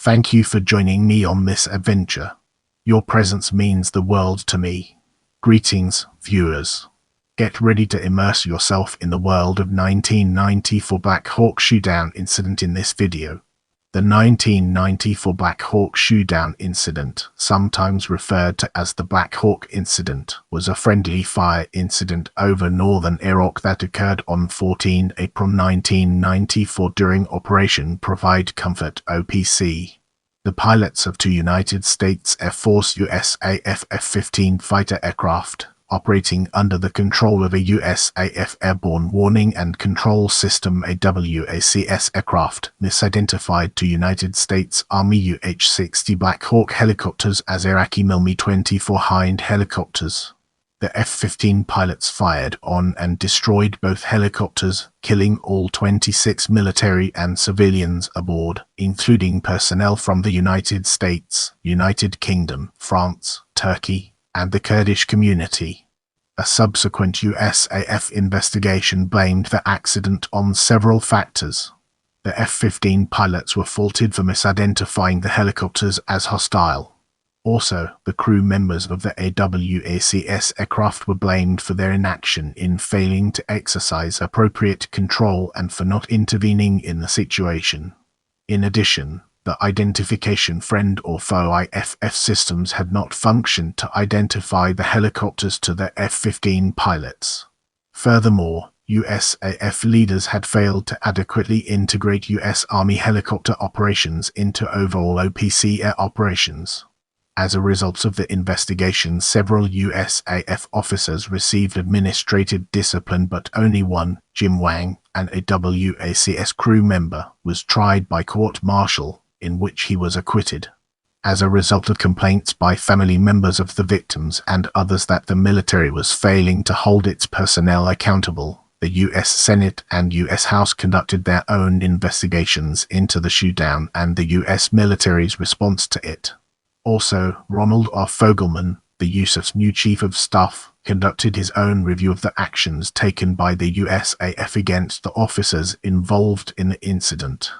Thank you for joining me on this adventure. Your presence means the world to me. Greetings, viewers. Get ready to immerse yourself in the world of 1994 Black Hawk Shoodown incident in this video. The 1994 Black Hawk Shoodown incident, sometimes referred to as the Black Hawk incident, was a friendly fire incident over northern Iraq that occurred on 14 April 1994 during Operation Provide Comfort OPC. The pilots of two United States Air Force USAF F-15 fighter aircraft, operating under the control of a USAF airborne warning and control system AWACS aircraft, misidentified to United States Army UH-60 Black Hawk helicopters as Iraqi Mil Mi-24 Hind helicopters. The F-15 pilots fired on and destroyed both helicopters, killing all 26 military and civilians aboard, including personnel from the United States, United Kingdom, France, Turkey, and the Kurdish community. A subsequent USAF investigation blamed the accident on several factors. The F-15 pilots were faulted for misidentifying the helicopters as hostile. Also, the crew members of the AWACS aircraft were blamed for their inaction in failing to exercise appropriate control and for not intervening in the situation. In addition, the identification friend or foe IFF systems had not functioned to identify the helicopters to the F-15 pilots. Furthermore, USAF leaders had failed to adequately integrate U.S. Army helicopter operations into overall OPC air operations. As a result of the investigation, several USAF officers received administrative discipline, but only one, Wang, an AWACS crew member, was tried by Marshal, in which he was acquitted. As a result of complaints by family members of the victims and others that the military was failing to hold its personnel accountable, the U.S. Senate and U.S. House conducted their own investigations into the shoodown and the U.S. military's response to it. Also, Ronald R. Fogelman, the USAF's new chief of staff, conducted his own review of the actions taken by the USAF against the officers involved in the incident.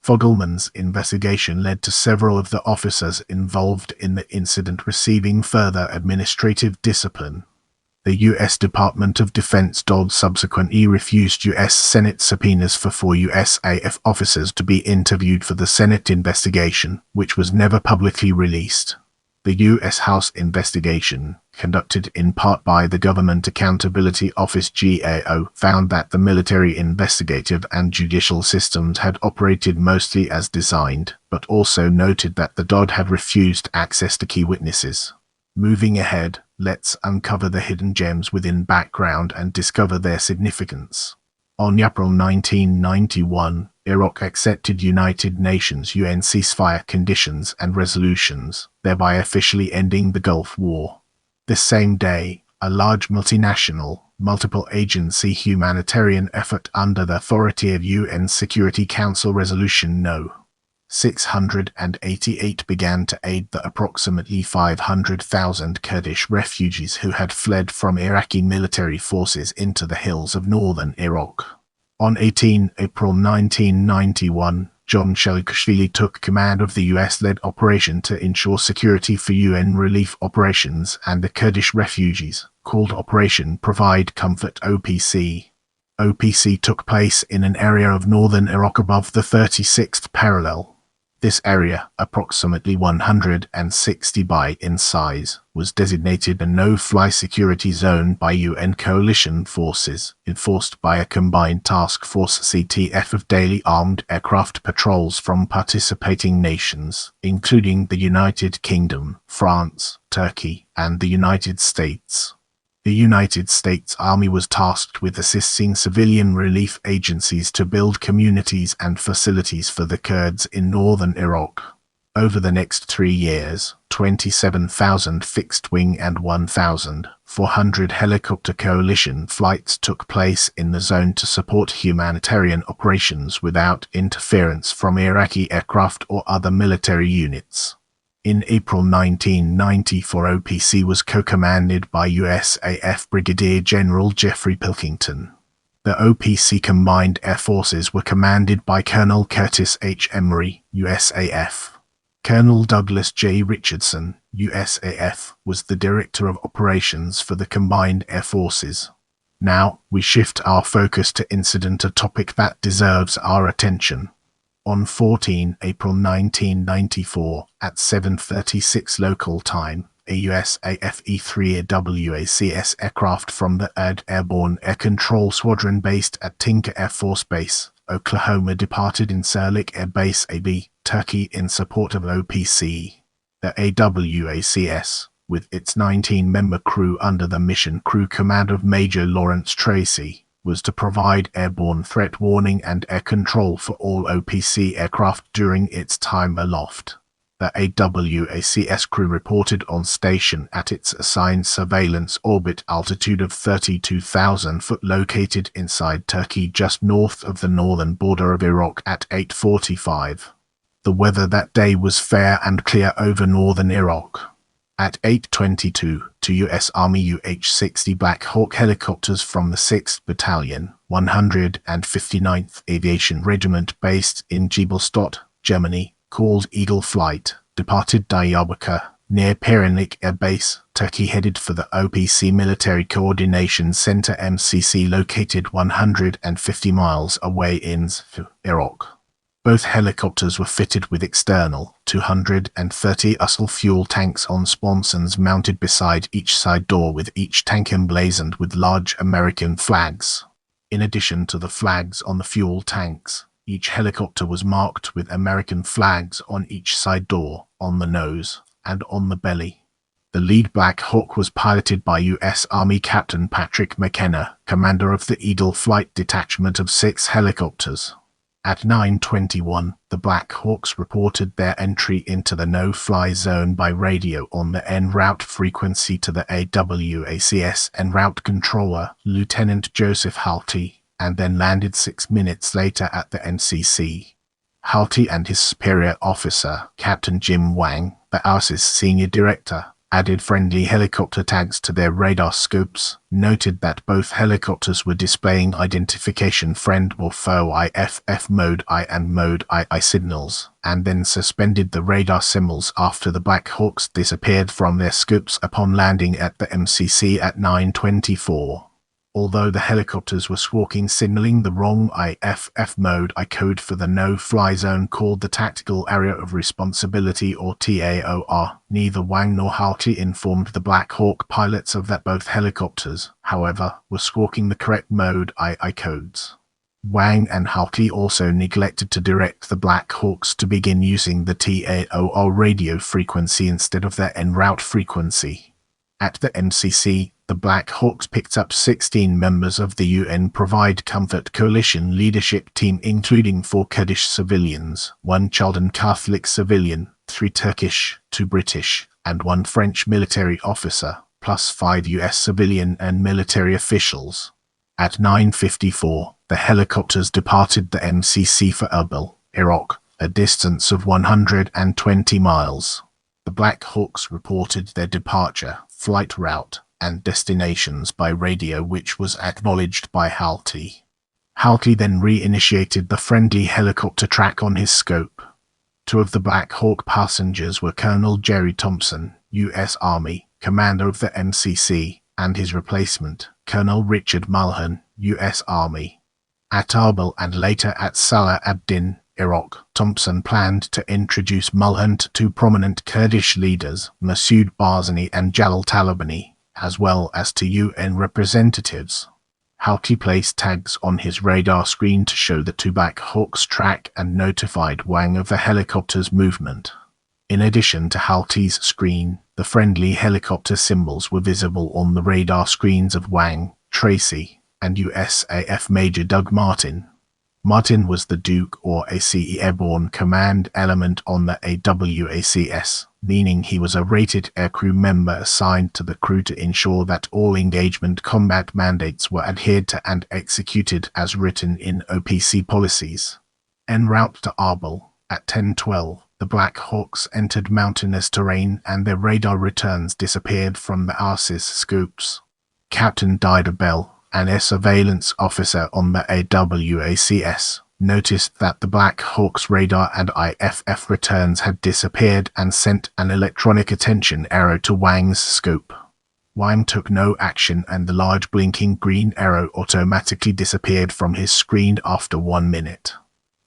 Fogelman's investigation led to several of the officers involved in the incident receiving further administrative discipline. The U.S. Department of Defense subsequently refused U.S. Senate subpoenas for 4 USAF officers to be interviewed for the Senate investigation, which was never publicly released. The U.S. House investigation, conducted in part by the Government Accountability Office (GAO), found that the military investigative and judicial systems had operated mostly as designed, but also noted that the DOD had refused access to key witnesses. Moving ahead, let's uncover the hidden gems within background and discover their significance. On April 1991, Iraq accepted United Nations UN ceasefire conditions and resolutions, thereby officially ending the Gulf War. This same day, a large multinational, multiple-agency humanitarian effort under the authority of UN Security Council Resolution No. 688 began to aid the approximately 500,000 Kurdish refugees who had fled from Iraqi military forces into the hills of northern Iraq. On 18 April 1991, John Shelkashvili took command of the US-led operation to ensure security for UN relief operations and the Kurdish refugees, called Operation Provide Comfort OPC. OPC took place in an area of northern Iraq above the 36th parallel. This area, approximately 160 by in size, was designated a no-fly security zone by UN coalition forces, enforced by a combined task force (CTF) of daily armed aircraft patrols from participating nations, including the United Kingdom, France, Turkey, and the United States. The United States Army was tasked with assisting civilian relief agencies to build communities and facilities for the Kurds in northern Iraq. Over the next 3 years, 27,000 fixed-wing and 1,400 helicopter coalition flights took place in the zone to support humanitarian operations without interference from Iraqi aircraft or other military units. In April 1994, OPC was co-commanded by USAF Brigadier General Jeffrey Pilkington. The OPC Combined Air Forces were commanded by Colonel Curtis H. Emery, USAF. Colonel Douglas J. Richardson, USAF, was the Director of Operations for the Combined Air Forces. Now, we shift our focus to incident, a topic that deserves our attention. On 14 April 1994, at 7:36 local time, a USAF E-3 AWACS aircraft from the 3rd Airborne Air Control Squadron based at Tinker Air Force Base, Oklahoma departed in Sirlik Air Base AB, Turkey in support of OPC. The AWACS, with its 19-member crew under the mission crew command of Major Lawrence Tracy, was to provide airborne threat warning and air control for all OPC aircraft during its time aloft. The AWACS crew reported on station at its assigned surveillance orbit altitude of 32,000 foot located inside Turkey just north of the northern border of Iraq at 8:45. The weather that day was fair and clear over northern Iraq. At 8:22, two U.S. Army UH-60 Black Hawk helicopters from the 6th Battalion, 159th Aviation Regiment based in Giebelstadt, Germany, called Eagle Flight, departed Diyarbakir, near Perinik Air Base, Turkey, headed for the OPC Military Coordination Center MCC located 150 miles away in Iraq. Both helicopters were fitted with external 230 USAF fuel tanks on sponsons mounted beside each side door, with each tank emblazoned with large American flags. In addition to the flags on the fuel tanks, each helicopter was marked with American flags on each side door, on the nose, and on the belly. The lead Black Hawk was piloted by U.S. Army Captain Patrick McKenna, commander of the Eagle Flight Detachment of 6 helicopters. At 9:21, the Black Hawks reported their entry into the no-fly zone by radio on the en route frequency to the AWACS en route controller, Lieutenant Joseph Halty, and then landed 6 minutes later at the MCC. Halty and his superior officer, Captain Jim Wang, the AWACS senior director, added friendly helicopter tags to their radar scopes, noted that both helicopters were displaying identification friend or foe IFF mode I and mode II signals, and then suspended the radar symbols after the Black Hawks disappeared from their scopes upon landing at the MCC at 9:24. Although the helicopters were squawking, signaling the wrong IFF mode I code for the no-fly zone called the Tactical Area of Responsibility or TAOR, neither Wang nor Halty informed the Black Hawk pilots of that. Both helicopters, however, were squawking the correct mode II codes. Wang and Halty also neglected to direct the Black Hawks to begin using the TAOR radio frequency instead of their en route frequency. At the MCC, the Black Hawks picked up 16 members of the UN Provide Comfort Coalition leadership team, including 4 Kurdish civilians, 1 Chaldean Catholic civilian, 3 Turkish, 2 British, and 1 French military officer, plus 5 US civilian and military officials. At 9:54, the helicopters departed the MCC for Erbil, Iraq, a distance of 120 miles. The Black Hawks reported their departure, flight route, and destinations by radio, which was acknowledged by Halty. Halty then reinitiated the friendly helicopter track on his scope. 2 of the Black Hawk passengers were Colonel Jerry Thompson, U.S. Army, commander of the MCC, and his replacement, Colonel Richard Mulhern, U.S. Army. At Erbil and later at Salah ad-Din, Iraq, Thompson planned to introduce Mulhern to 2 prominent Kurdish leaders, Masoud Barzani and Jalal Talabani, as well as to UN representatives. Halty placed tags on his radar screen to show the 2 Black Hawks track and notified Wang of the helicopter's movement. In addition to Halty's screen, the friendly helicopter symbols were visible on the radar screens of Wang, Tracy, and USAF Major Doug Martin. Martin was the Duke or ACE Airborne Command element on the AWACS, meaning he was a rated aircrew member assigned to the crew to ensure that all engagement combat mandates were adhered to and executed as written in OPC policies. En route to Erbil, at 10:12, the Black Hawks entered mountainous terrain and their radar returns disappeared from the AWACS scopes. Captain Dider Bell, an air surveillance officer on the AWACS, noticed that the Black Hawk's radar and IFF returns had disappeared and sent an electronic attention arrow to Wang's scope. Wang took no action and the large blinking green arrow automatically disappeared from his screen after 1 minute.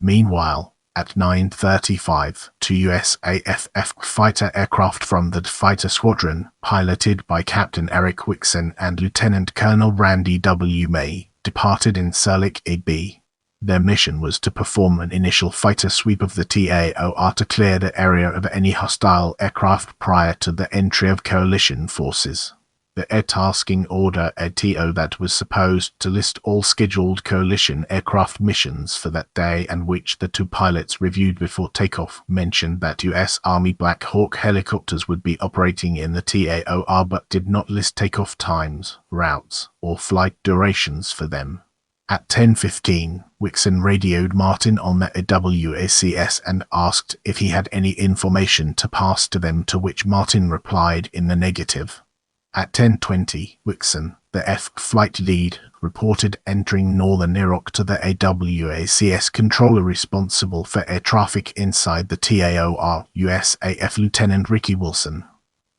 Meanwhile, at 9:35, two USAF fighter aircraft from the fighter squadron, piloted by Captain Eric Wixon and Lieutenant Colonel Randy W. May, departed in Sirlik AB. Their mission was to perform an initial fighter sweep of the TAOR to clear the area of any hostile aircraft prior to the entry of coalition forces. The Air Tasking Order ATO that was supposed to list all scheduled coalition aircraft missions for that day and which the two pilots reviewed before takeoff mentioned that U.S. Army Black Hawk helicopters would be operating in the TAOR but did not list takeoff times, routes, or flight durations for them. At 10:15, Wixon radioed Martin on the AWACS and asked if he had any information to pass to them, to which Martin replied in the negative. At 10:20, Wixon, the F flight lead, reported entering northern Iraq to the AWACS controller responsible for air traffic inside the TAOR, USAF Lieutenant Ricky Wilson.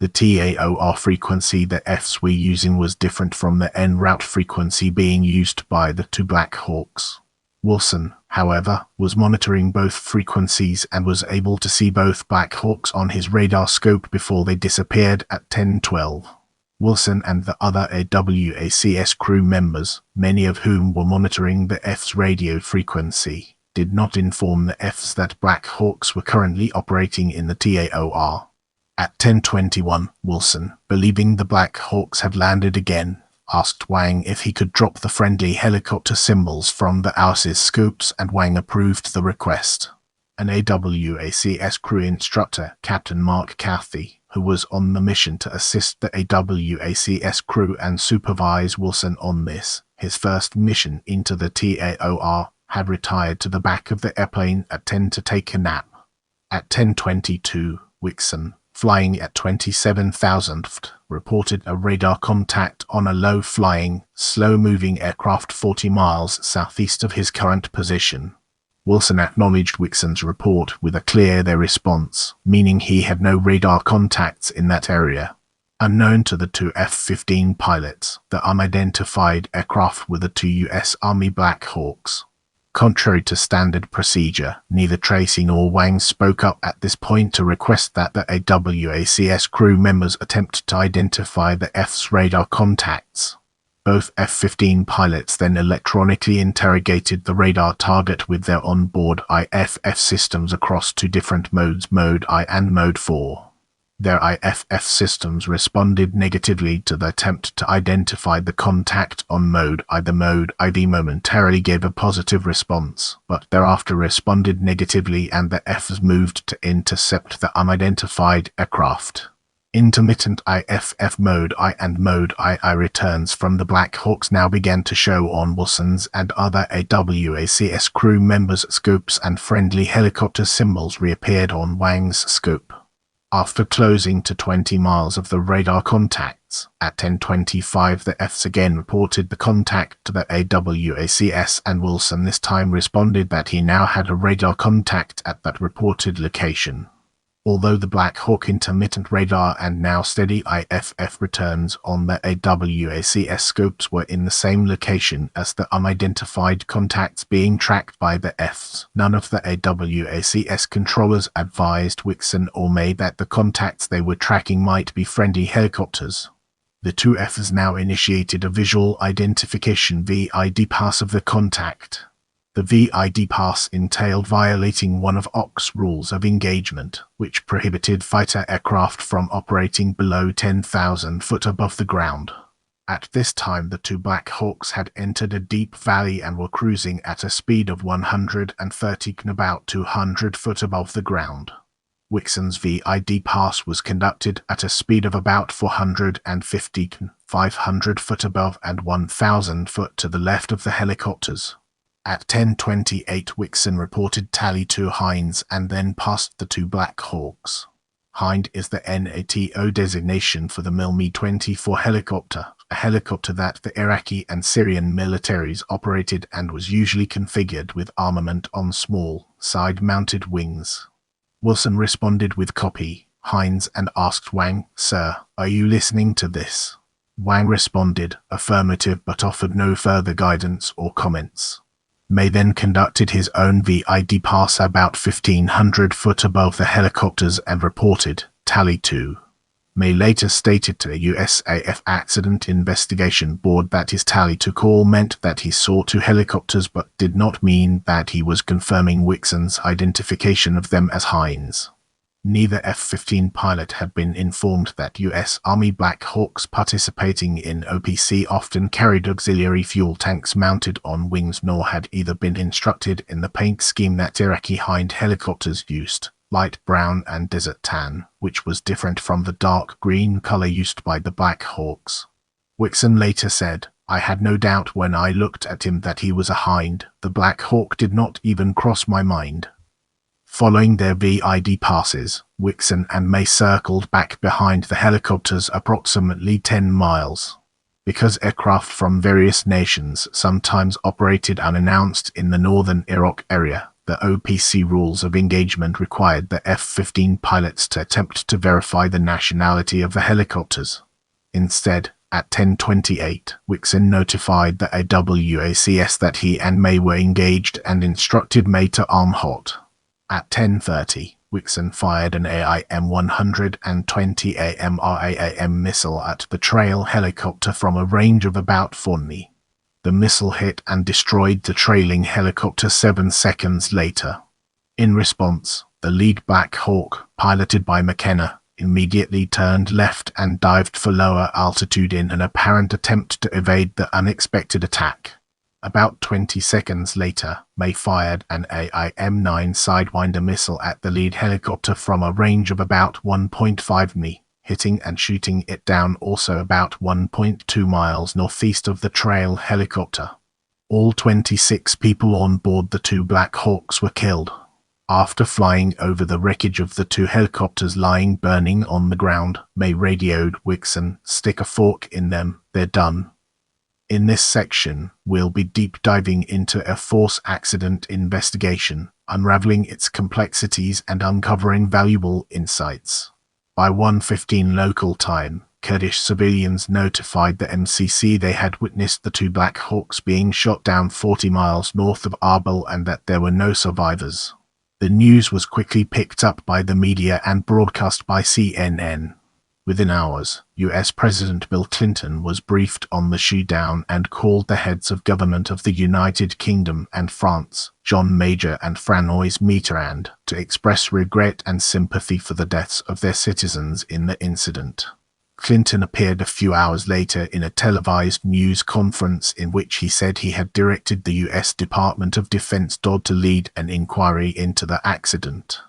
The TAOR frequency the Fs were using was different from the en route frequency being used by the two Black Hawks. Wilson, however, was monitoring both frequencies and was able to see both Black Hawks on his radar scope before they disappeared at 10:12. Wilson and the other AWACS crew members, many of whom were monitoring the F's radio frequency, did not inform the Fs that Black Hawks were currently operating in the TAOR. At 10:21, Wilson, believing the Black Hawks had landed again, asked Wang if he could drop the friendly helicopter symbols from the AWACS scopes, and Wang approved the request. An AWACS crew instructor, Captain Mark Cathy, who was on the mission to assist the AWACS crew and supervise Wilson on this, his first mission into the TAOR, had retired to the back of the airplane at 10 to take a nap. At 10:22, Wixon, flying at 27,000 ft, reported a radar contact on a low-flying, slow-moving aircraft 40 miles southeast of his current position. Wilson acknowledged Wixon's report with a clear their response, meaning he had no radar contacts in that area. Unknown to the two F-15 pilots, the unidentified aircraft were the two U.S. Army Black Hawks. Contrary to standard procedure, neither Tracy nor Wang spoke up at this point to request that the AWACS crew members attempt to identify the F's radar contacts. Both F-15 pilots then electronically interrogated the radar target with their onboard IFF systems across two different modes, Mode I and Mode 4. Their IFF systems responded negatively to the attempt to identify the contact on Mode I. The Mode IV momentarily gave a positive response, but thereafter responded negatively and the Fs moved to intercept the unidentified aircraft. Intermittent IFF Mode I and Mode II returns from the Black Hawks now began to show on Wilson's and other AWACS crew members' scopes, and friendly helicopter symbols reappeared on Wang's scope. After closing to 20 miles of the radar contacts, at 10:25 the Fs again reported the contact to the AWACS, and Wilson this time responded that he now had a radar contact at that reported location. Although the Black Hawk intermittent radar and now steady IFF returns on the AWACS scopes were in the same location as the unidentified contacts being tracked by the Fs, none of the AWACS controllers advised Wixon or May that the contacts they were tracking might be friendly helicopters. The two Fs now initiated a visual identification VID pass of the contact. The VID pass entailed violating one of AWACS rules of engagement, which prohibited fighter aircraft from operating below 10,000 foot above the ground. At this time the two Black Hawks had entered a deep valley and were cruising at a speed of 130 kn, about 200 foot above the ground. Wixon's VID pass was conducted at a speed of about 450 kn, 500 foot above and 1,000 foot to the left of the helicopters. At 10:28 Wixon reported tally to Hinds and then passed the two Black Hawks. Hind is the NATO designation for the Mil Mi-24 helicopter, a helicopter that the Iraqi and Syrian militaries operated and was usually configured with armament on small, side-mounted wings. Wilson responded with copy, Hind, and asked Wang, "Sir, are you listening to this?" Wang responded, affirmative, but offered no further guidance or comments. May then conducted his own VID pass about 1,500 foot above the helicopters and reported, "Tally 2." May later stated to a USAF accident investigation board that his tally to call meant that he saw 2 helicopters but did not mean that he was confirming Wixon's identification of them as Hind's. Neither F-15 pilot had been informed that U.S. Army Black Hawks participating in OPC often carried auxiliary fuel tanks mounted on wings, nor had either been instructed in the paint scheme that Iraqi Hind helicopters used, light brown and desert tan, which was different from the dark green color used by the Black Hawks. Wixon later said, "I had no doubt when I looked at him that he was a Hind. The Black Hawk did not even cross my mind." Following their VID passes, Wixon and May circled back behind the helicopters approximately 10 miles. Because aircraft from various nations sometimes operated unannounced in the northern Iraq area, the OPC rules of engagement required the F-15 pilots to attempt to verify the nationality of the helicopters. Instead, at 10:28, Wixon notified the AWACS that he and May were engaged and instructed May to arm hot. At 10:30, Wixon fired an AIM-120 AMRAAM missile at the trail helicopter from a range of about 40. The missile hit and destroyed the trailing helicopter 7 seconds later. In response, the lead Black Hawk, piloted by McKenna, immediately turned left and dived for lower altitude in an apparent attempt to evade the unexpected attack. About 20 seconds later, May fired an AIM-9 Sidewinder missile at the lead helicopter from a range of about 1.5 mi, hitting and shooting it down also about 1.2 miles northeast of the trail helicopter. All 26 people on board the 2 Black Hawks were killed. After flying over the wreckage of the 2 helicopters lying burning on the ground, May radioed Wixon, "Stick a fork in them, they're done." In this section, we'll be deep diving into a force accident investigation, unraveling its complexities and uncovering valuable insights. By 1:15 local time, Kurdish civilians notified the MCC they had witnessed the 2 Black Hawks being shot down 40 miles north of Erbil and that there were no survivors. The news was quickly picked up by the media and broadcast by CNN. Within hours, U.S. President Bill Clinton was briefed on the shootdown and called the heads of government of the United Kingdom and France, John Major and Francois Mitterrand, to express regret and sympathy for the deaths of their citizens in the incident. Clinton appeared a few hours later in a televised news conference in which he said he had directed the U.S. Department of Defense to lead an inquiry into the accident.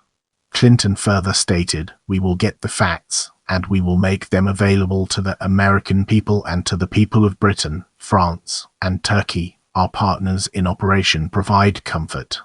Clinton further stated, "We will get the facts, and we will make them available to the American people and to the people of Britain, France, and Turkey, our partners in Operation Provide Comfort."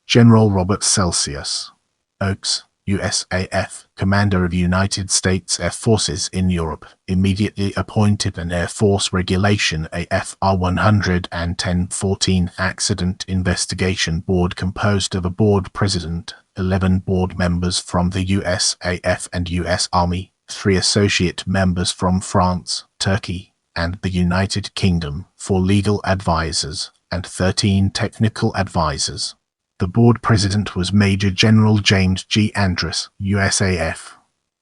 General Robert Celsius, AWACS, USAF, Commander of United States Air Forces in Europe, immediately appointed an Air Force Regulation AFR 110-14 Accident Investigation Board composed of a board president, 11 board members from the USAF and US Army, 3 associate members from France, Turkey, and the United Kingdom, 4 legal advisors, and 13 technical advisors. The board president was Major General James G. Andrus, USAF.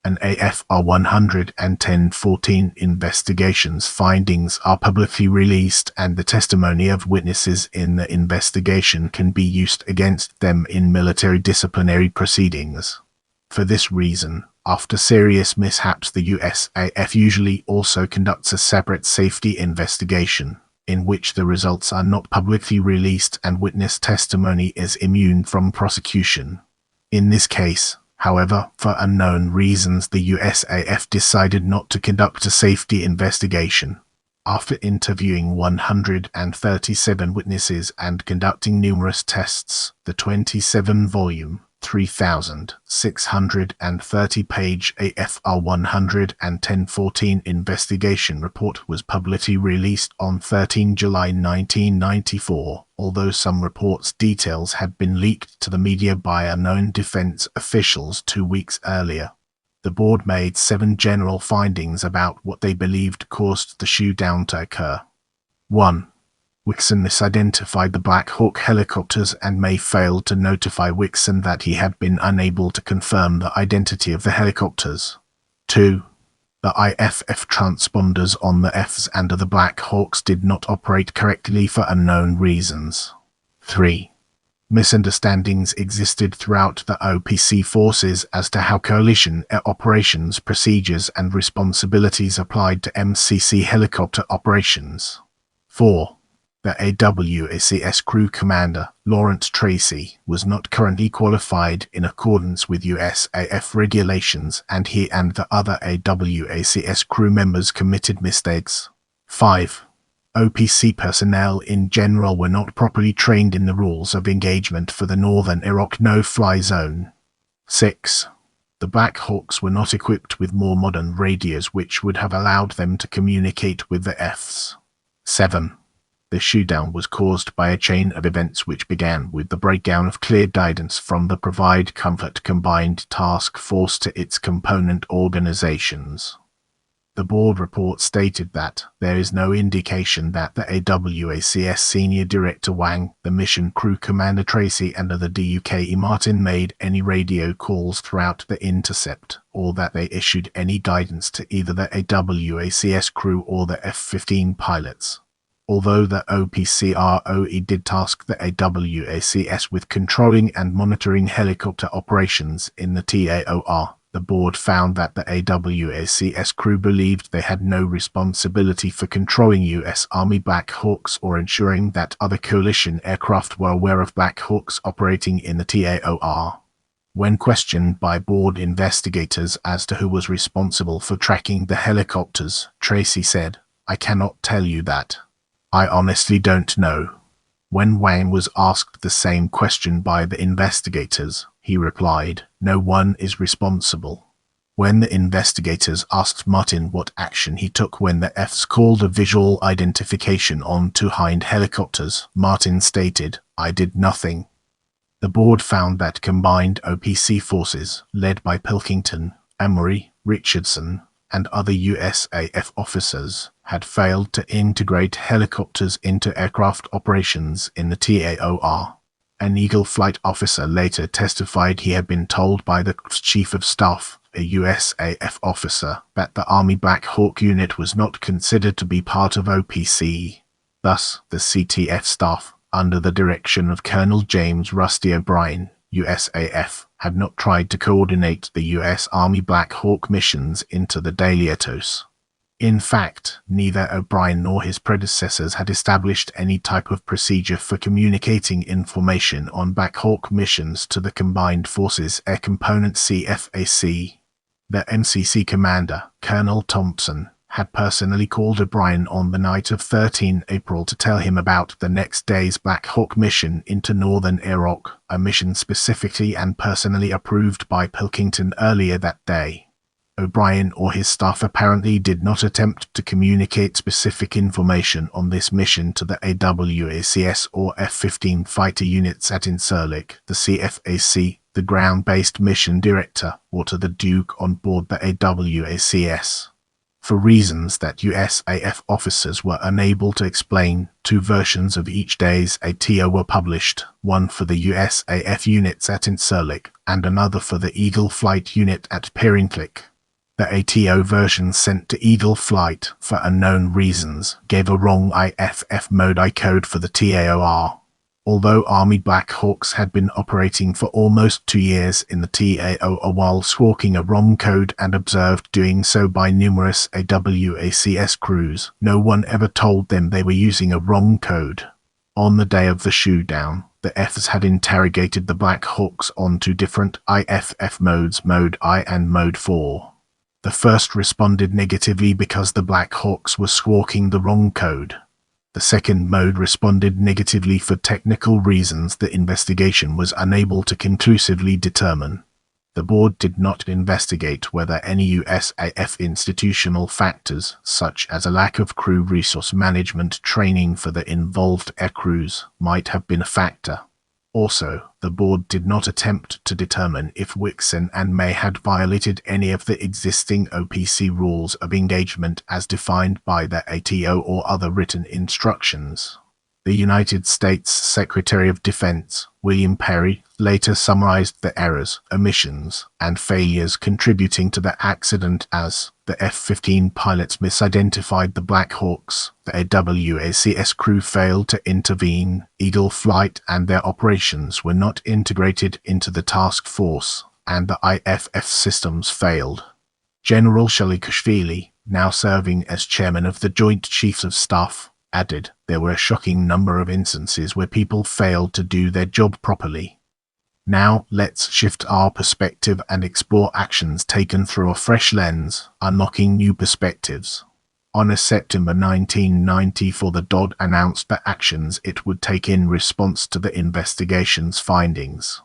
An AFR 110-14 investigation's findings are publicly released and the testimony of witnesses in the investigation can be used against them in military disciplinary proceedings. For this reason, after serious mishaps, the USAF usually also conducts a separate safety investigation, in which the results are not publicly released and witness testimony is immune from prosecution. In this case, however, for unknown reasons, the USAF decided not to conduct a safety investigation. After interviewing 137 witnesses and conducting numerous tests, the 27-volume, 3,630-page AFR 110-14 investigation report was publicly released on 13 July 1994, although some reports' details had been leaked to the media by unknown defense officials 2 weeks earlier. The board made 7 general findings about what they believed caused the shootdown to occur. 1. Wixon misidentified the Black Hawk helicopters and May failed to notify Wixon that he had been unable to confirm the identity of the helicopters. 2. The IFF transponders on the Fs and the Black Hawks did not operate correctly for unknown reasons. 3. Misunderstandings existed throughout the OPC forces as to how coalition air operations procedures and responsibilities applied to MCC helicopter operations. 4. The AWACS crew commander, Lawrence Tracy, was not currently qualified in accordance with USAF regulations, and he and the other AWACS crew members committed mistakes. 5. OPC personnel in general were not properly trained in the rules of engagement for the Northern Iraq no-fly zone. 6. The Black Hawks were not equipped with more modern radios which would have allowed them to communicate with the Fs. 7. The shootdown was caused by a chain of events which began with the breakdown of clear guidance from the Provide Comfort Combined Task Force to its component organizations. The board report stated that there is no indication that the AWACS Senior Director Wang, the mission crew commander Tracy and the DUKE Martin made any radio calls throughout the intercept, or that they issued any guidance to either the AWACS crew or the F-15 pilots. Although the OPCROE did task the AWACS with controlling and monitoring helicopter operations in the TAOR, the board found that the AWACS crew believed they had no responsibility for controlling U.S. Army Black Hawks or ensuring that other coalition aircraft were aware of Black Hawks operating in the TAOR. When questioned by board investigators as to who was responsible for tracking the helicopters, Tracy said, "I cannot tell you that. I honestly don't know." When Wang was asked the same question by the investigators, he replied, "No one is responsible." When the investigators asked Martin what action he took when the Fs called a visual identification on 2 Hind helicopters, Martin stated, "I did nothing." The board found that combined OPC forces, led by Pilkington, Amory, Richardson, and other USAF officers, had failed to integrate helicopters into aircraft operations in the TAOR. An Eagle flight officer later testified he had been told by the Chief of Staff, a USAF officer, that the Army Black Hawk unit was not considered to be part of OPC. Thus, the CTF staff, under the direction of Colonel James Rusty O'Brien, USAF, had not tried to coordinate the U.S. Army Black Hawk missions into the Daliatos. In fact, neither O'Brien nor his predecessors had established any type of procedure for communicating information on Black Hawk missions to the Combined Forces Air Component CFAC. The MCC commander, Colonel Thompson, had personally called O'Brien on the night of 13 April to tell him about the next day's Black Hawk mission into northern Iraq, a mission specifically and personally approved by Pilkington earlier that day. O'Brien or his staff apparently did not attempt to communicate specific information on this mission to the AWACS or F-15 fighter units at Incirlik, the CFAC, the ground-based mission director, or to the Duke on board the AWACS. For reasons that USAF officers were unable to explain, 2 versions of each day's ATO were published, one for the USAF units at Incirlik and another for the Eagle Flight unit at Perinklek. The ATO version sent to Eagle Flight, for unknown reasons, gave a wrong IFF mode I code for the TAOR. Although Army Black Hawks had been operating for almost 2 years in the TAOR while squawking a wrong code and observed doing so by numerous AWACS crews, no one ever told them they were using a wrong code. On the day of the shootdown, the Fs had interrogated the Black Hawks on 2 different IFF modes, Mode I and Mode 4. The first responded negatively because the Black Hawks were squawking the wrong code. The second mode responded negatively for technical reasons the investigation was unable to conclusively determine. The board did not investigate whether any USAF institutional factors, such as a lack of crew resource management training for the involved aircrews, might have been a factor. Also, the board did not attempt to determine if Wixon and May had violated any of the existing OPC rules of engagement as defined by the ATO or other written instructions. The United States Secretary of Defense, William Perry, later summarized the errors, omissions, and failures contributing to the accident as the F-15 pilots misidentified the Black Hawks, the AWACS crew failed to intervene, Eagle Flight and their operations were not integrated into the task force, and the IFF systems failed. General Shalikashvili, now serving as chairman of the Joint Chiefs of Staff, added, there were a shocking number of instances where people failed to do their job properly. Now, let's shift our perspective and explore actions taken through a fresh lens, unlocking new perspectives. On September 1994, the DOD announced the actions it would take in response to the investigation's findings.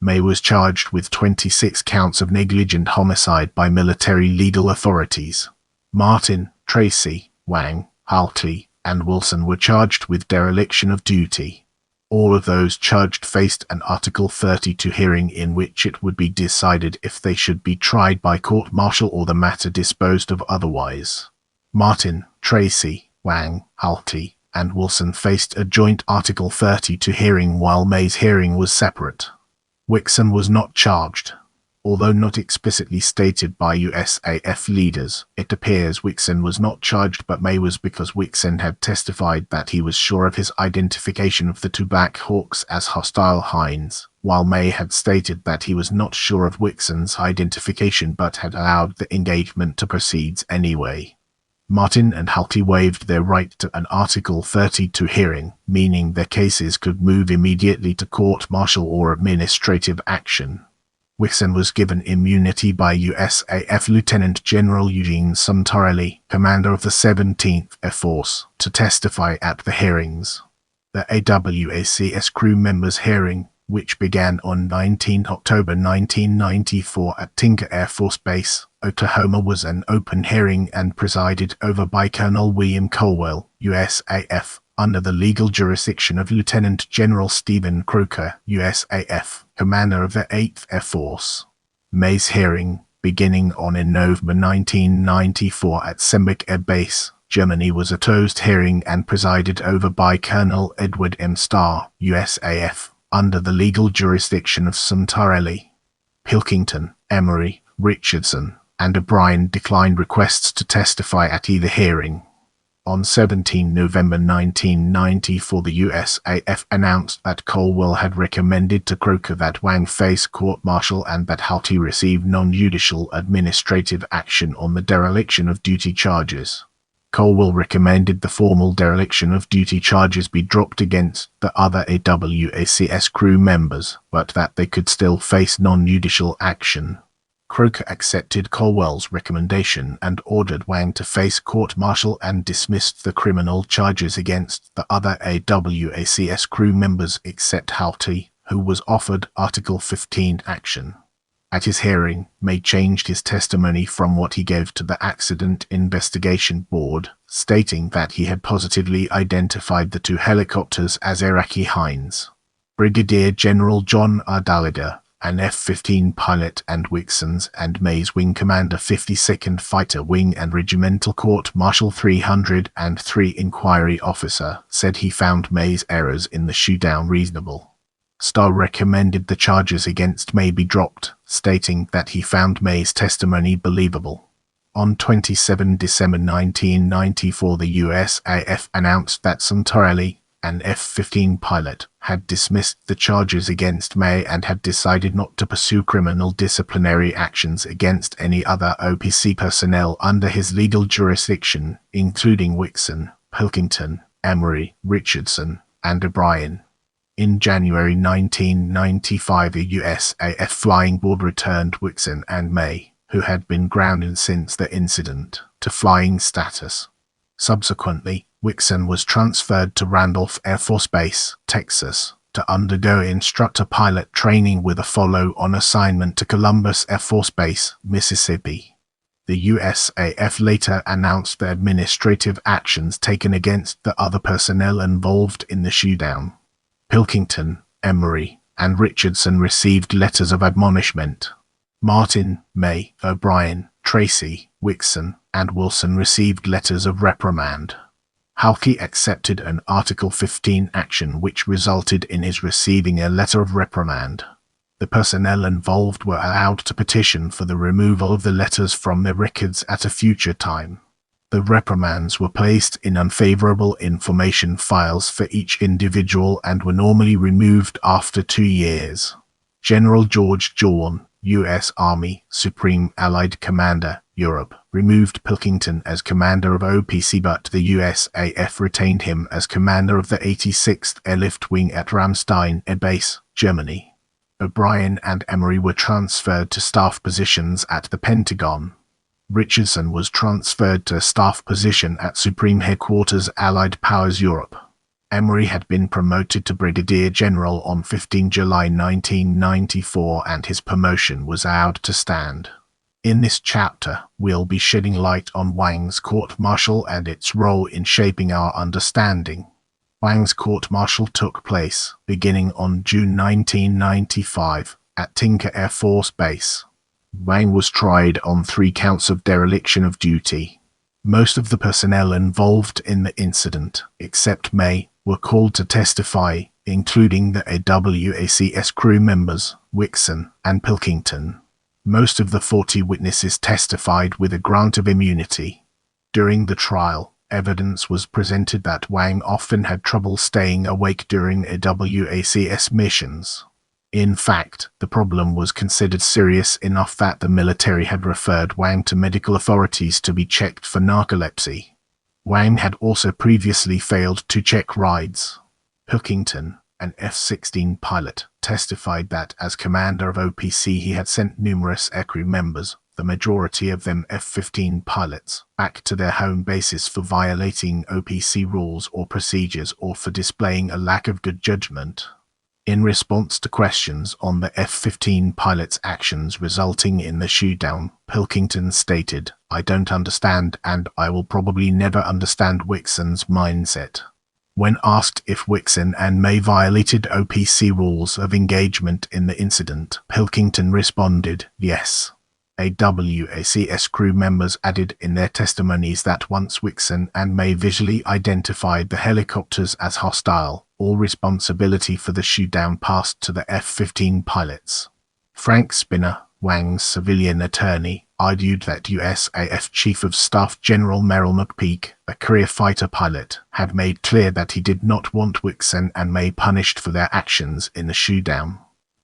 May was charged with 26 counts of negligent homicide by military legal authorities. Martin, Tracy, Wang, Haltley, and Wilson were charged with dereliction of duty. All of those charged faced an Article 32 hearing in which it would be decided if they should be tried by court-martial or the matter disposed of otherwise. Martin, Tracy, Wang, Haltley, and Wilson faced a joint Article 32 hearing while May's hearing was separate. Wixon was not charged. Although not explicitly stated by USAF leaders, it appears Wixon was not charged but May was because Wixon had testified that he was sure of his identification of the two Black Hawks as hostile Hinds, while May had stated that he was not sure of Wixon's identification but had allowed the engagement to proceed anyway. Martin and Haltley waived their right to an Article 32 hearing, meaning their cases could move immediately to court-martial or administrative action. Wixon was given immunity by USAF Lieutenant General Eugene Suntarelli, commander of the 17th Air Force, to testify at the hearings. The AWACS crew members' hearing, which began on 19 October 1994 at Tinker Air Force Base, Oklahoma, was an open hearing and presided over by Colonel William Colwell, USAF, under the legal jurisdiction of Lieutenant General Stephen Croker, USAF, commander of the 8th Air Force. May's hearing, beginning on in November 1994 at Sembeck Air Base, Germany, was a closed hearing and presided over by Colonel Edward M. Starr, USAF, under the legal jurisdiction of Suntarelli. Pilkington, Emery, Richardson, and O'Brien declined requests to testify at either hearing. On 17 November 1994, the USAF announced that Colwell had recommended to Croker that Wang face court-martial and that Haltley receive non-judicial administrative action on the dereliction of duty charges. Colwell recommended the formal dereliction of duty charges be dropped against the other AWACS crew members, but that they could still face non-judicial action. Croker accepted Colwell's recommendation and ordered Wang to face court-martial and dismissed the criminal charges against the other AWACS crew members except Haltley, who was offered Article 15 action. At his hearing, May changed his testimony from what he gave to the Accident Investigation Board, stating that he had positively identified the two helicopters as Iraqi Hinds. Brigadier General John R. Gallagher, an F-15 pilot and Wixon's and May's wing commander 52nd Fighter Wing and Regimental Court-Martial 303 inquiry officer, said he found May's errors in the shootdown reasonable. Starr recommended the charges against May be dropped, stating that he found May's testimony believable. On 27 December 1994, the USAF announced that Suntarelli, an F-15 pilot, had dismissed the charges against May and had decided not to pursue criminal disciplinary actions against any other OPC personnel under his legal jurisdiction, including Wixon, Pilkington, Emery, Richardson, and O'Brien. In January 1995, a USAF flying board returned Wixon and May, who had been grounded since the incident, to flying status. Subsequently, Wixon was transferred to Randolph Air Force Base, Texas, to undergo instructor pilot training with a follow-on assignment to Columbus Air Force Base, Mississippi. The USAF later announced the administrative actions taken against the other personnel involved in the shootdown. Pilkington, Emery, and Richardson received letters of admonishment. Martin, May, O'Brien, Tracy, Wixon, and Wilson received letters of reprimand. Halkey accepted an Article 15 action which resulted in his receiving a letter of reprimand. The personnel involved were allowed to petition for the removal of the letters from their records at a future time. The reprimands were placed in unfavorable information files for each individual and were normally removed after 2 years. General George Jawn, U.S. Army Supreme Allied Commander, Europe, removed Pilkington as commander of OPC, but the USAF retained him as commander of the 86th Airlift Wing at Ramstein Air Base, Germany. O'Brien and Emery were transferred to staff positions at the Pentagon. Richardson was transferred to a staff position at Supreme Headquarters Allied Powers Europe. Emery had been promoted to Brigadier General on 15 July 1994 and his promotion was allowed to stand. In this chapter, we'll be shedding light on Wang's court-martial and its role in shaping our understanding. Wang's court-martial took place, beginning on June 1995, at Tinker Air Force Base. Wang was tried on 3 counts of dereliction of duty. Most of the personnel involved in the incident, except May, were called to testify, including the AWACS crew members, Wixon and Pilkington. Most of the 40 witnesses testified with a grant of immunity. During the trial, evidence was presented that Wang often had trouble staying awake during AWACS missions. In fact, the problem was considered serious enough that the military had referred Wang to medical authorities to be checked for narcolepsy. Wang had also previously failed to check rides. Pilkington, an F-16 pilot, testified that as commander of OPC he had sent numerous aircrew members, the majority of them F-15 pilots, back to their home bases for violating OPC rules or procedures or for displaying a lack of good judgment. In response to questions on the F-15 pilots' actions resulting in the shootdown, Pilkington stated, "I don't understand and I will probably never understand Wixon's mindset." When asked if Wixon and May violated OPC rules of engagement in the incident, Pilkington responded, "Yes." AWACS crew members added in their testimonies that once Wixon and May visually identified the helicopters as hostile, all responsibility for the shootdown passed to the F-15 pilots. Frank Spinner, Wang's civilian attorney, argued that USAF Chief of Staff General Merrill McPeak, a career fighter pilot, had made clear that he did not want Wixon and May punished for their actions in the shootdown.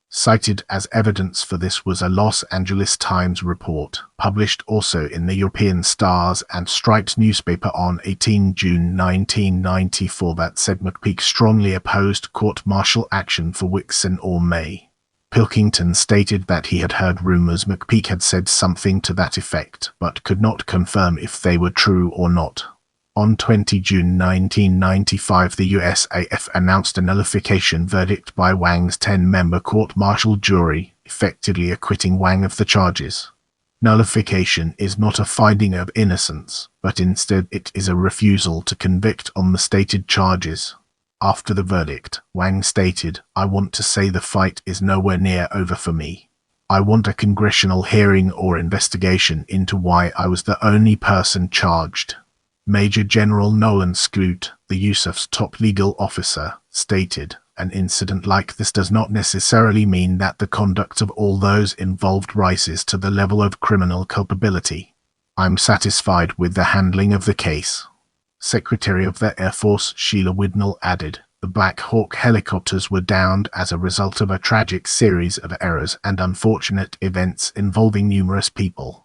Cited as evidence for this was a Los Angeles Times report, published also in the European Stars and Stripes newspaper on 18 June 1994 that said McPeak strongly opposed court-martial action for Wixon or May. Pilkington stated that he had heard rumors McPeak had said something to that effect, but could not confirm if they were true or not. On 20 June 1995, the USAF announced a nullification verdict by Wang's 10-member court-martial jury, effectively acquitting Wang of the charges. Nullification is not a finding of innocence, but instead it is a refusal to convict on the stated charges. After the verdict, Wang stated, "I want to say the fight is nowhere near over for me. I want a congressional hearing or investigation into why I was the only person charged." Major General Nolan Sclute, the USAF's top legal officer, stated, "An incident like this does not necessarily mean that the conduct of all those involved rises to the level of criminal culpability. I'm satisfied with the handling of the case." Secretary of the Air Force Sheila Widnall added, "The Black Hawk helicopters were downed as a result of a tragic series of errors and unfortunate events involving numerous people.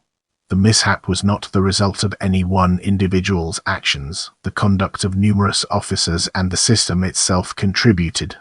The mishap was not the result of any one individual's actions. The conduct of numerous officers and the system itself contributed.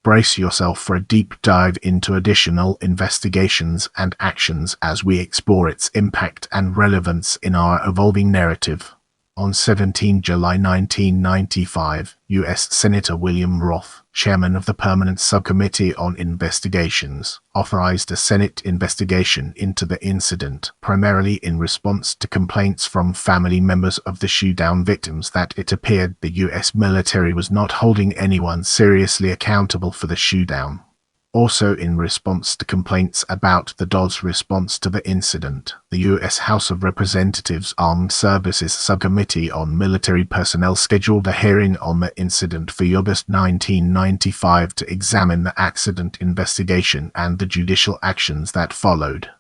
Brace yourself for a deep dive into additional investigations and actions as we explore its impact and relevance in our evolving narrative." On 17 July 1995, U.S. Senator William Roth, chairman of the Permanent Subcommittee on Investigations, authorized a Senate investigation into the incident, primarily in response to complaints from family members of the shootdown victims that it appeared the U.S. military was not holding anyone seriously accountable for the shootdown. Also in response to complaints about the DOD's response to the incident, the U.S. House of Representatives Armed Services Subcommittee on Military Personnel scheduled a hearing on the incident for August 1995 to examine the accident investigation and the judicial actions that followed.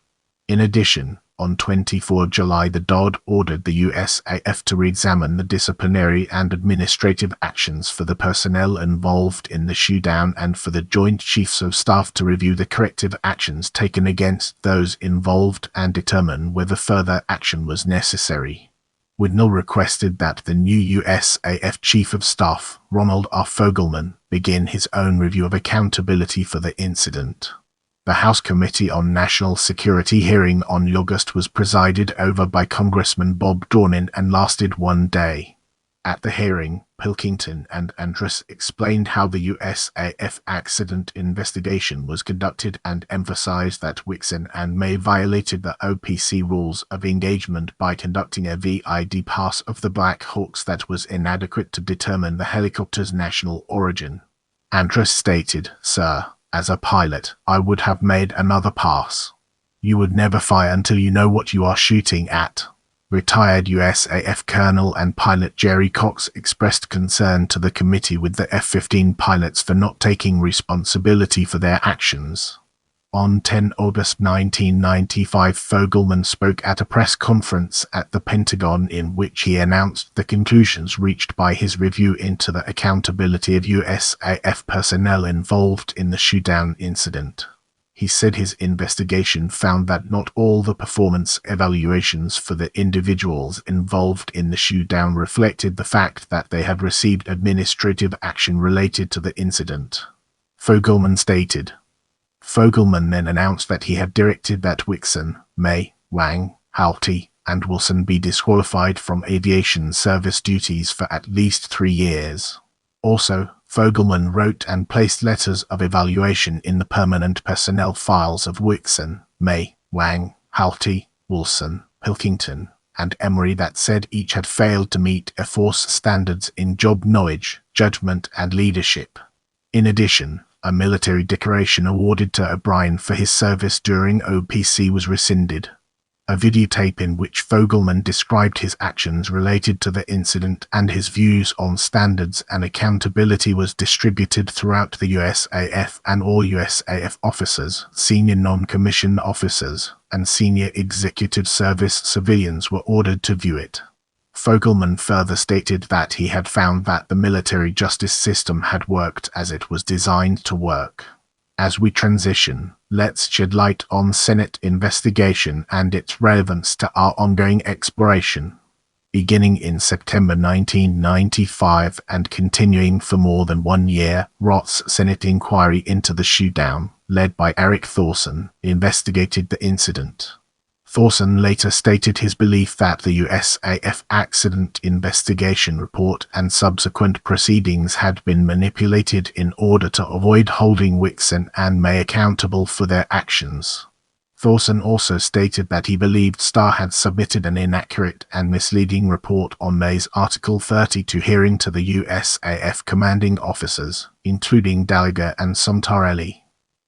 In addition, on 24 July the DOD ordered the USAF to re-examine the disciplinary and administrative actions for the personnel involved in the shootdown and for the Joint Chiefs of Staff to review the corrective actions taken against those involved and determine whether further action was necessary. Whitnell requested that the new USAF Chief of Staff, Ronald R. Fogelman, begin his own review of accountability for the incident. The House Committee on National Security hearing on August was presided over by Congressman Bob Dornin and lasted 1 day. At the hearing, Pilkington and Andrus explained how the USAF accident investigation was conducted and emphasized that Wixon and May violated the OPC rules of engagement by conducting a VID pass of the Black Hawks that was inadequate to determine the helicopter's national origin. Andrus stated, "Sir, as a pilot, I would have made another pass. You would never fire until you know what you are shooting at." Retired USAF Colonel and pilot Jerry Cox expressed concern to the committee with the F-15 pilots for not taking responsibility for their actions. On 10 August 1995, Fogelman spoke at a press conference at the Pentagon in which he announced the conclusions reached by his review into the accountability of USAF personnel involved in the shootdown incident. He said his investigation found that not all the performance evaluations for the individuals involved in the shootdown reflected the fact that they had received administrative action related to the incident. Fogelman stated. Fogelman then announced that he had directed that Wixon, May, Wang, Halty, and Wilson be disqualified from aviation service duties for at least 3 years. Also, Fogelman wrote and placed letters of evaluation in the permanent personnel files of Wixon, May, Wang, Halty, Wilson, Pilkington, and Emery that said each had failed to meet Air Force standards in job knowledge, judgment, and leadership. In addition, a military decoration awarded to O'Brien for his service during OPC was rescinded. A videotape in which Fogelman described his actions related to the incident and his views on standards and accountability was distributed throughout the USAF, and all USAF officers, senior non-commissioned officers, and senior executive service civilians were ordered to view it. Fogelman further stated that he had found that the military justice system had worked as it was designed to work. As we transition, let's shed light on Senate investigation and its relevance to our ongoing exploration. Beginning in September 1995 and continuing for more than 1 year, Roth's Senate inquiry into the shootdown, led by Eric Thorson, investigated the incident. Thorson later stated his belief that the USAF accident investigation report and subsequent proceedings had been manipulated in order to avoid holding Wixon and May accountable for their actions. Thorson also stated that he believed Starr had submitted an inaccurate and misleading report on May's Article 32 hearing to the USAF commanding officers, including Gallagher and Sontarelli.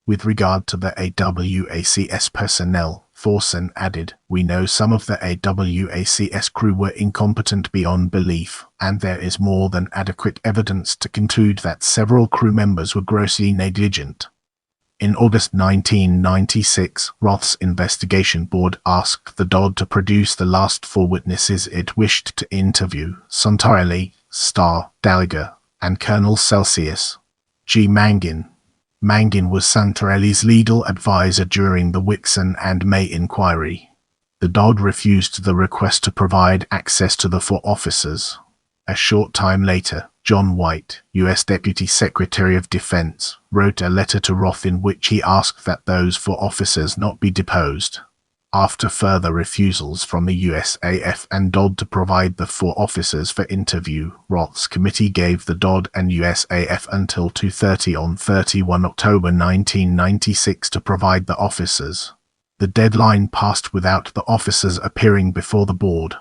With regard to the AWACS personnel, Thorson added, "We know some of the AWACS crew were incompetent beyond belief, and there is more than adequate evidence to conclude that several crew members were grossly negligent." In August 1996, Roth's investigation board asked the DOD to produce the last 4 witnesses it wished to interview: Sontarelli, Starr, Gallagher, and Colonel Celsius G. Mangin. Mangin was Sontarelli's legal advisor during the Wixon and May inquiry. The DOD refused the request to provide access to the 4 officers. A short time later, John White, U.S. Deputy Secretary of Defense, wrote a letter to Roth in which he asked that those 4 officers not be deposed. After further refusals from the USAF and DOD to provide the 4 officers for interview, Roth's committee gave the DOD and USAF until 2:30 on 31 October 1996 to provide the officers. The deadline passed without the officers appearing before the board.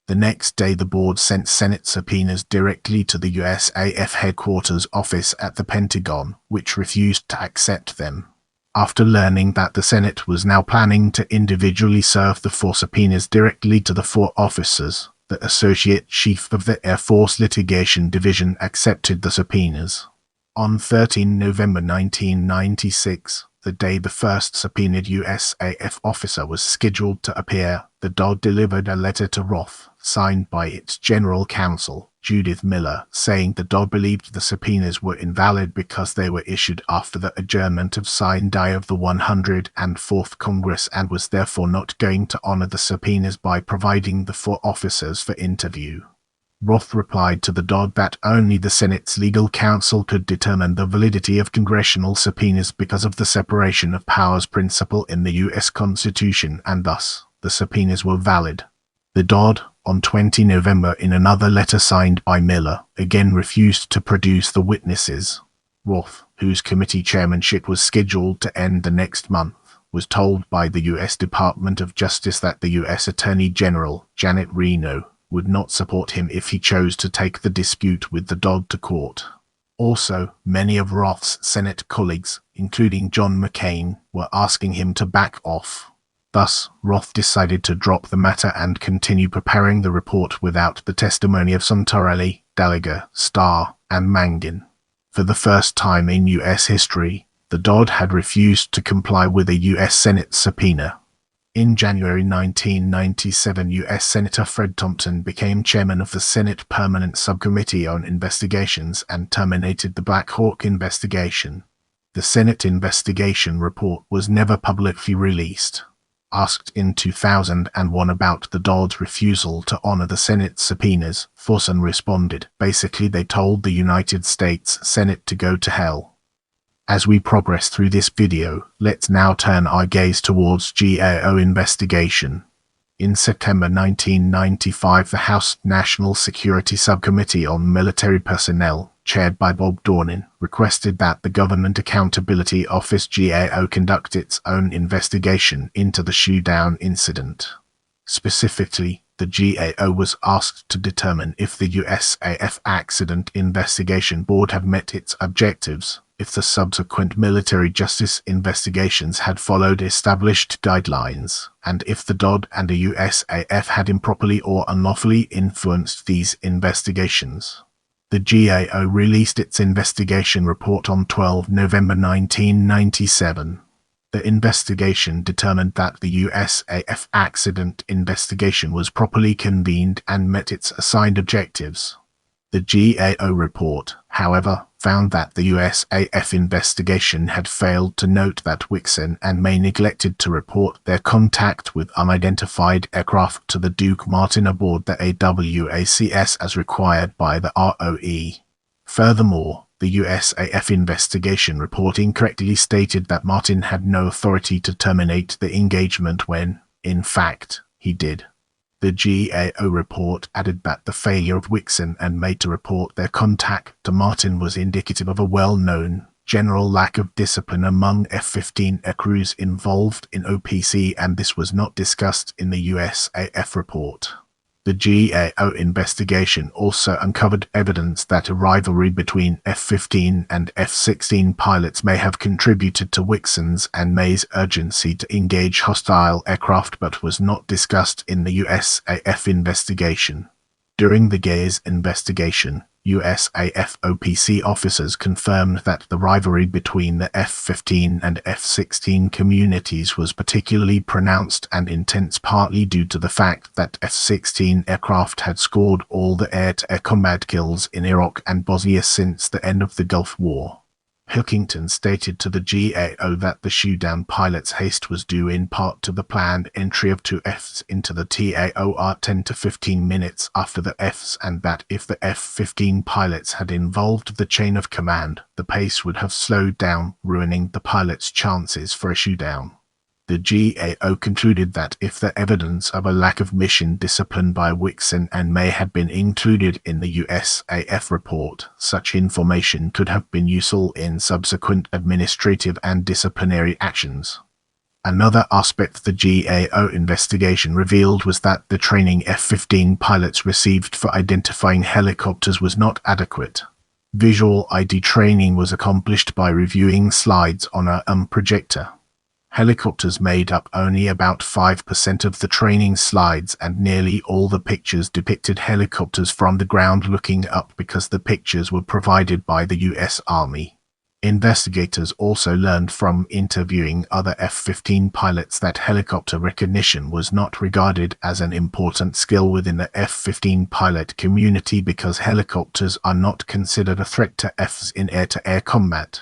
The next day the board sent Senate subpoenas directly to the USAF headquarters office at the Pentagon, which refused to accept them. After learning that the Senate was now planning to individually serve the 4 subpoenas directly to the 4 officers, the Associate Chief of the Air Force Litigation Division accepted the subpoenas. On 13 November 1996, the day the first subpoenaed USAF officer was scheduled to appear, the DOD delivered a letter to Roth, signed by its General Counsel, Judith Miller, saying the DOD believed the subpoenas were invalid because they were issued after the adjournment of sine die of the 104th Congress and was therefore not going to honor the subpoenas by providing the 4 officers for interview. Roth replied to the DOD that only the Senate's legal counsel could determine the validity of congressional subpoenas because of the separation of powers principle in the U.S. Constitution, and thus, the subpoenas were valid. The DOD, on 20 November in another letter signed by Miller, again refused to produce the witnesses. Roth, whose committee chairmanship was scheduled to end the next month, was told by the U.S. Department of Justice that the U.S. Attorney General, Janet Reno, would not support him if he chose to take the dispute with the DOD to court. Also, many of Roth's Senate colleagues, including John McCain, were asking him to back off. Thus, Roth decided to drop the matter and continue preparing the report without the testimony of Sontarelli, Gallagher, Starr, and Mangin. For the first time in U.S. history, the DOD had refused to comply with a U.S. Senate subpoena. In January 1997, U.S. Senator Fred Thompson became chairman of the Senate Permanent Subcommittee on Investigations and terminated the Black Hawk investigation. The Senate investigation report was never publicly released. Asked in 2001 about the DOD's refusal to honor the Senate subpoenas, Thorson responded, "Basically they told the United States Senate to go to hell." As we progress through this video, let's now turn our gaze towards GAO investigation. In September 1995, the House National Security Subcommittee on Military Personnel, chaired by Bob Dornin, requested that the Government Accountability Office GAO conduct its own investigation into the shootdown incident. Specifically, the GAO was asked to determine if the USAF Accident Investigation Board had met its objectives, if the subsequent military justice investigations had followed established guidelines, and if the DOD and the USAF had improperly or unlawfully influenced these investigations. The GAO released its investigation report on 12 November 1997. The investigation determined that the USAF accident investigation was properly convened and met its assigned objectives. The GAO report, however, found that the USAF investigation had failed to note that Wixon and May neglected to report their contact with unidentified aircraft to the Duke Martin aboard the AWACS as required by the ROE. Furthermore, the USAF investigation report incorrectly stated that Martin had no authority to terminate the engagement when, in fact, he did. The GAO report added that the failure of Wixon and May to report their contact to Martin was indicative of a well-known, general lack of discipline among F-15 aircrews involved in OPC, and this was not discussed in the USAF report. The GAO investigation also uncovered evidence that a rivalry between F-15 and F-16 pilots may have contributed to Wixon's and May's urgency to engage hostile aircraft, but was not discussed in the USAF investigation. During the GAO's investigation, USAF OPC officers confirmed that the rivalry between the F-15 and F-16 communities was particularly pronounced and intense, partly due to the fact that F-16 aircraft had scored all the air-to-air combat kills in Iraq and Bosnia since the end of the Gulf War. Pilkington stated to the GAO that the shootdown pilot's haste was due in part to the planned entry of 2 Fs into the TAOR 10 to 15 minutes after the Fs, and that if the F-15 pilots had involved the chain of command, the pace would have slowed down, ruining the pilot's chances for a shootdown. The GAO concluded that if the evidence of a lack of mission discipline by Wixon and May had been included in the USAF report, such information could have been useful in subsequent administrative and disciplinary actions. Another aspect the GAO investigation revealed was that the training F-15 pilots received for identifying helicopters was not adequate. Visual ID training was accomplished by reviewing slides on a projector. Helicopters made up only about 5% of the training slides, and nearly all the pictures depicted helicopters from the ground looking up because the pictures were provided by the US Army. Investigators also learned from interviewing other F-15 pilots that helicopter recognition was not regarded as an important skill within the F-15 pilot community because helicopters are not considered a threat to Fs in air-to-air combat.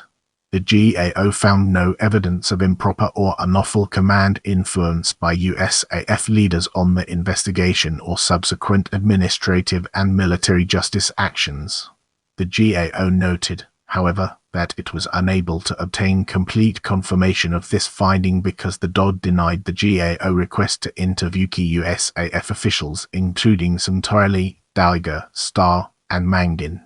The GAO found no evidence of improper or unlawful command influence by USAF leaders on the investigation or subsequent administrative and military justice actions. The GAO noted, however, that it was unable to obtain complete confirmation of this finding because the DOD denied the GAO request to interview key USAF officials, including Santarelli, Dalga, Starr, and Mangin.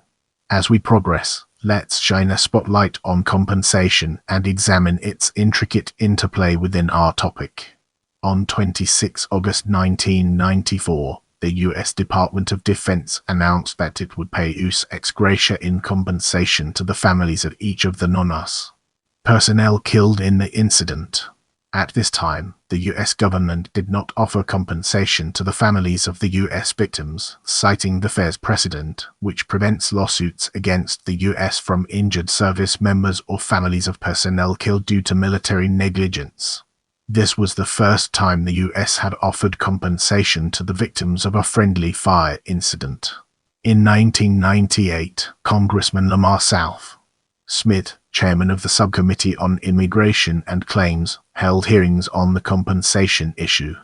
As we progress, let's shine a spotlight on compensation and examine its intricate interplay within our topic. On 26 August 1994, the U.S. Department of Defense announced that it would pay us ex gratia in compensation to the families of each of the non-US personnel killed in the incident. At this time, the U.S. government did not offer compensation to the families of the U.S. victims, citing the FAIR's precedent, which prevents lawsuits against the U.S. from injured service members or families of personnel killed due to military negligence. This was the first time the U.S. had offered compensation to the victims of a friendly fire incident. In 1998, Congressman Marshal Smith, chairman of the Subcommittee on Immigration and Claims, held hearings on the compensation issue.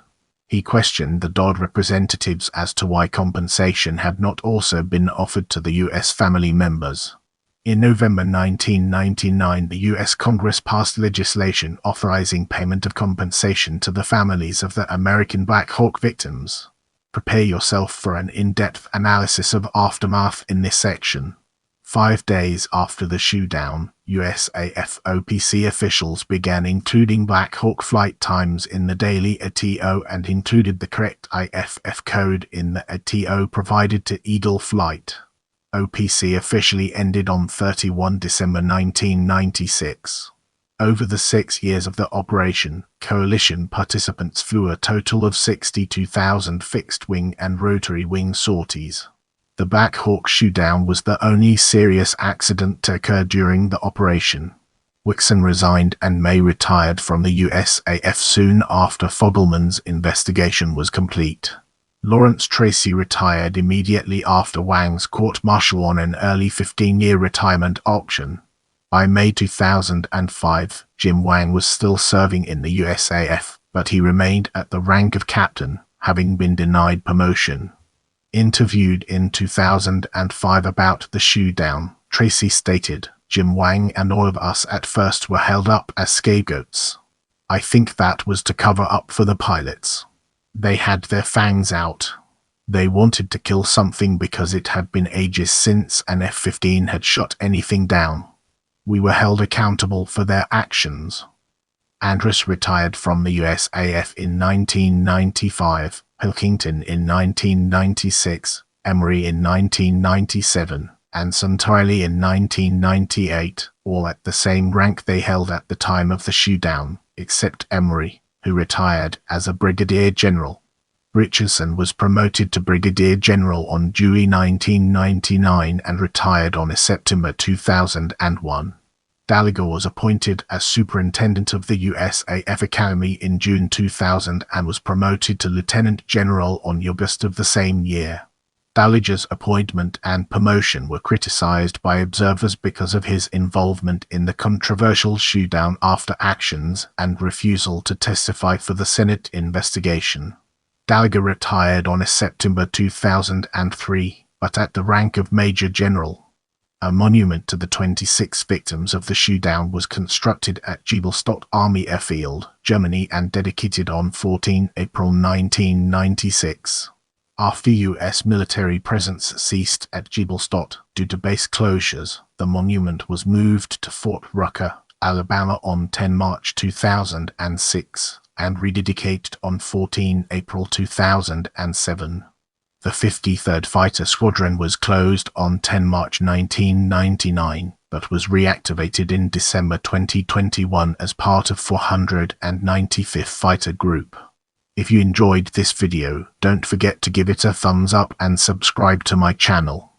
He questioned the DOD representatives as to why compensation had not also been offered to the U.S. family members. In November 1999, the U.S. Congress passed legislation authorizing payment of compensation to the families of the American Black Hawk victims. Prepare yourself for an in-depth analysis of aftermath in this section. 5 days after the shootdown, USAF OPC officials began including Black Hawk flight times in the daily ATO and included the correct IFF code in the ATO provided to Eagle Flight. OPC officially ended on 31 December 1996. Over the 6 years of the operation, coalition participants flew a total of 62,000 fixed-wing and rotary-wing sorties. The Black Hawk shootdown was the only serious accident to occur during the operation. Wixon resigned and May retired from the USAF soon after Fogelman's investigation was complete. Lawrence Tracy retired immediately after Wang's court-martial on an early 15-year retirement auction. By May 2005, Jim Wang was still serving in the USAF, but he remained at the rank of captain, having been denied promotion. Interviewed in 2005 about the shootdown, Tracy stated, "Jim Wang and all of us at first were held up as scapegoats. I think that was to cover up for the pilots. They had their fangs out. They wanted to kill something because it had been ages since an F-15 had shot anything down. We were held accountable for their actions." Andrus retired from the USAF in 1995, Pilkington in 1996, Emery in 1997, and Santarelli in 1998, all at the same rank they held at the time of the shootdown, except Emery, who retired as a brigadier general. Richardson was promoted to brigadier general on June 1999 and retired on September 2001. Gallagher was appointed as superintendent of the USAF Academy in June 2000 and was promoted to lieutenant general on August of the same year. Gallagher's appointment and promotion were criticized by observers because of his involvement in the controversial shootdown after actions and refusal to testify for the Senate investigation. Gallagher retired on September 2003, but at the rank of Major General. A monument to the 26 victims of the shootdown was constructed at Giebelstadt Army Airfield, Germany, and dedicated on 14 April 1996. After U.S. military presence ceased at Giebelstadt due to base closures, the monument was moved to Fort Rucker, Alabama on 10 March 2006 and rededicated on 14 April 2007. The 53rd Fighter Squadron was closed on 10 March 1999, but was reactivated in December 2021 as part of 495th Fighter Group. If you enjoyed this video, don't forget to give it a thumbs up and subscribe to my channel.